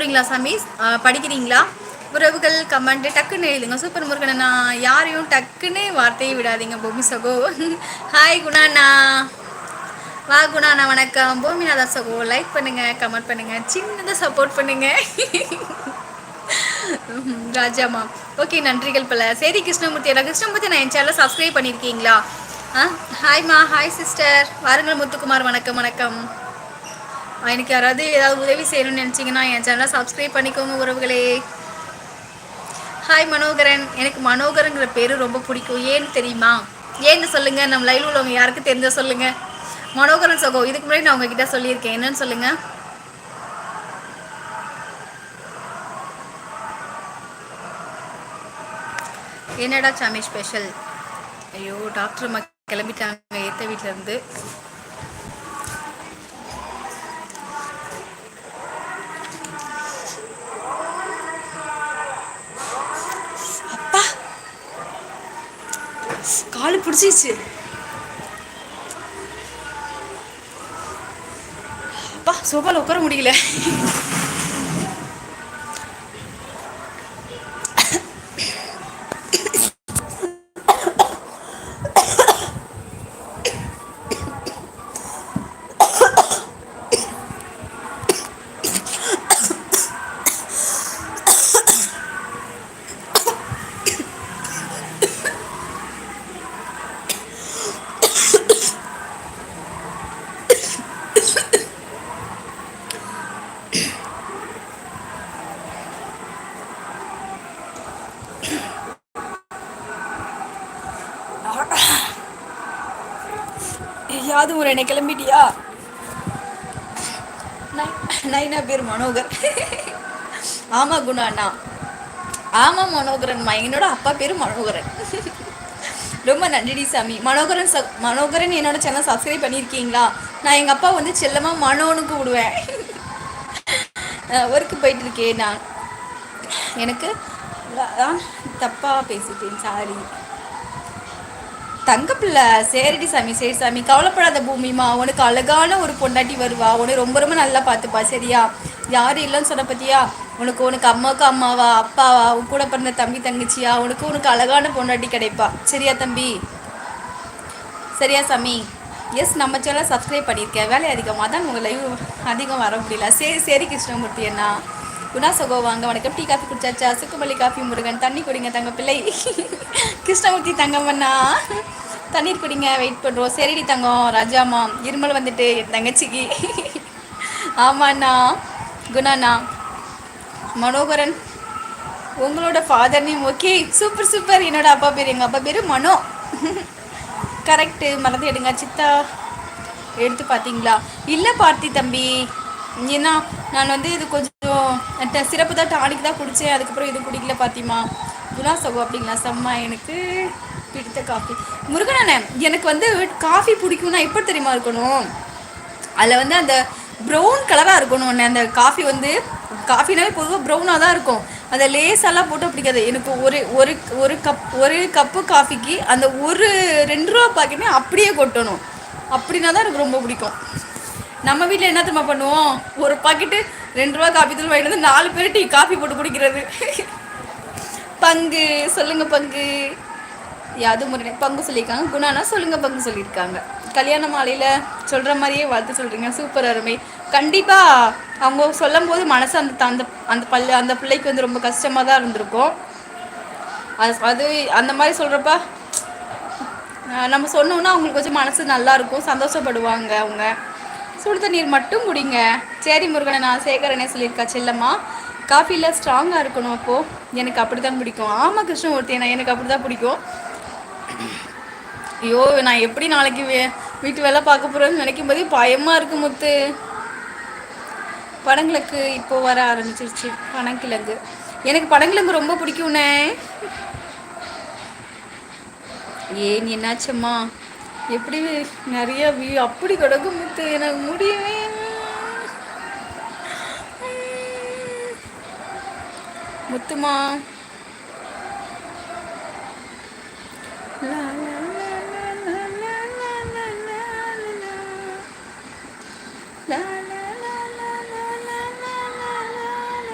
போகிறீங்களா சாமி? படிக்கிறீங்களா? உறவுகள் கமெண்ட் டக்குன்னு எழுதுங்க. சூப்பர் முருகன் நான் யாரையும் டக்குன்னு வார்த்தையை விடாதீங்க பூமி சகோ. ஹாய் குணாண்ணா. வா குணாண்ணா வணக்கம். பூமிநாதா சகோ லைக் பண்ணுங்க, கமெண்ட் பண்ணுங்க, சின்னதாக சப்போர்ட் பண்ணுங்க. ராஜாமா ஓகே நன்றிகள் பல. சரி கிருஷ்ணமூர்த்தி, எல்லாம் கிருஷ்ணமூர்த்தி நான் என் சேனலை சப்ஸ்கிரைப் பண்ணியிருக்கீங்களா? ஹாய்மா, ஹாய் சிஸ்டர். வாருங்கள் முத்துக்குமார், வணக்கம் வணக்கம். எனக்கு யாராவது ஏதாவது உதவி செய்யணும்னு நினச்சிங்கன்னா என் சேனலை சப்ஸ்கிரைப் பண்ணிக்கோங்க உறவுகளே. ஹாய் மனோகரன். எனக்கு மனோகரங்கிற பேர் ரொம்ப பிடிக்கும். ஏன்னு தெரியுமா? ஏன்னு சொல்லுங்கள். நம்ம லைவ் உள்ளவங்க யாருக்கு தெரிஞ்ச சொல்லுங்கள். மனோகரன் சகோ இதுக்கு முன்னாடி நான் உங்ககிட்ட சொல்லியிருக்கேன். என்னன்னு சொல்லுங்கள். என்னடா சாமி ஸ்பெஷல்? ஐயோ டாக்டர் அம்மா கிளம்பிட்டாங்க ஏற்ற வீட்டிலேருந்து. காலு பிடிச்சிச்சு. அப்பா சோபால உட்கார முடியல. யாது ஒரு என்னை கிளம்பிட்டியா? நைனா பேர் மனோகர். ஆமா குணா அண்ணா. ஆமா மனோகரன், என்னோட அப்பா பேரு மனோகரன். ரொம்ப நன்றி சாமி. மனோகரன் மனோகரன் என்னோட சேனல் சப்ஸ்கிரைப் பண்ணியிருக்கீங்களா? நான் எங்கள் அப்பா வந்து செல்லமாக மனோன்னு கூப்பிடுவேன். ஒர்க்கு போயிட்டு இருக்கேன் நான். எனக்கு தப்பாக பேசிட்டேன், சாரி. தங்கப்பிள்ளை சரிடி சாமி, சரி சாமி கவலைப்படாத பூமிமா. உனக்கு அழகான ஒரு பொண்டாட்டி வருவா. உனக்கு ரொம்ப ரொம்ப நல்லா பார்த்துப்பா சரியா? யாரும் இல்லைன்னு சொன்ன பத்தியா? உனக்கு அம்மாவுக்கு அம்மாவா, அப்பாவா, உன் கூட பிறந்த தம்பி தங்கச்சியா, உனக்கு அழகான பொண்டாட்டி கிடைப்பா சரியா தம்பி? சரியா சாமி? எஸ், நம்ம சேனல் சப்ஸ்கிரைப் பண்ணியிருக்கேன். வேலை அதிகமாக தான் உங்கள் லைவ் அதிகம் வர முடியல. சரி சரி கிருஷ்ணமூர்த்தி அண்ணா. குணா சகோ வாங்க வணக்கம். டீ காஃபி குடிச்சாச்சா? சுக்குமல்லி காஃபி முருகன் தண்ணி குடிங்க தங்க பிள்ளை. கிருஷ்ணமூர்த்தி தங்கம்மண்ணா தண்ணீர் குடிங்க, வெயிட் பண்ணுறோம். சரிடி தங்கம். ராஜாமா இருமல் வந்துட்டு என் தங்கச்சிக்கு. ஆமாண்ணா. குணாண்ணா. மனோகரன் உங்களோட father name okay, super super. என்னோட அப்பா பேர், எங்கள் அப்பா பேர் மனோ. கரெக்டு, மறந்து எடுங்க. சித்தா எடுத்து பார்த்தீங்களா? இல்லை பார்த்தி தம்பி. ஏன்னா நான் வந்து இது கொஞ்சம் சிறப்பு தான், டானிக் தான் குடித்தேன். அதுக்கப்புறம் இது குடிக்கல பார்த்திமா. குணா சகோ அப்படிங்களா? செம்ம. எனக்கு பிடித்த காஃபி முருகனானே. எனக்கு வந்து காஃபி பிடிக்கும்னா எப்போ தெரியுமா இருக்கணும்? அதில் வந்து அந்த ப்ரௌன் கலராக இருக்கணும். அந்த காஃபி வந்து காஃபினாவே பொதுவாக ப்ரௌனாக தான் இருக்கும். அதை லேசாலாம் போட்டு பிடிக்காது எனக்கு. ஒரு கப்பு காஃபிக்கு அந்த ஒரு 2 ரூபா பாக்கெட்னே அப்படியே கொட்டணும். அப்படின்னா தான் எனக்கு ரொம்ப பிடிக்கும். நம்ம வீட்டில் என்ன தெரியுமா பண்ணுவோம்? ஒரு பாக்கெட்டு 2 ரூபா காஃபி தூள் வாங்கிட்டு வந்து 4 பேர் டீ காஃபி போட்டு குடிக்கிறது. பங்கு சொல்லுங்க பங்கு. யாது முறை பங்கு சொல்லியிருக்காங்க. குணானா சொல்லுங்க பங்கு சொல்லியிருக்காங்க. கல்யாண மாலையில் சொல்கிற மாதிரியே வாழ்த்து சொல்கிறீங்க, சூப்பர் அருமை. கண்டிப்பாக அவங்க சொல்லும் போது மனசு அந்த பிள்ளைக்கு வந்து ரொம்ப கஷ்டமாக தான் இருந்திருக்கும். அது அந்த மாதிரி சொல்கிறப்ப நம்ம சொன்னோன்னா அவங்களுக்கு கொஞ்சம் மனசு நல்லாயிருக்கும், சந்தோஷப்படுவாங்க அவங்க. சுடு தண்ணீர் மட்டும் குடிங்க. சரி முருகனை நான் சேகரனே சொல்லியிருக்கா செல்லம்மா. காஃபியில் ஸ்ட்ராங்காக இருக்கணும். அப்போது எனக்கு அப்படி தான் பிடிக்கும். ஆமாம் கிருஷ்ணமூர்த்தி, நான் எனக்கு அப்படி தான் பிடிக்கும். ஐயோ நான் எப்படி நாளைக்கு வீட்டு வேலை பார்க்க போகிறேன்னு நினைக்கும் போதே பயமாக இருக்கு முத்து. பனங்கிழங்கு இப்போ வர ஆரம்பிச்சிருச்சு. பனங்கிழங்கு எனக்கு பனங்கிழங்கு ரொம்ப பிடிக்கும்ண்ணே. ஏன் என்னாச்சம்மா? எப்படி நிறைய அப்படி கிடக்கு முத்து, எனக்கு முடியவே. முத்துமா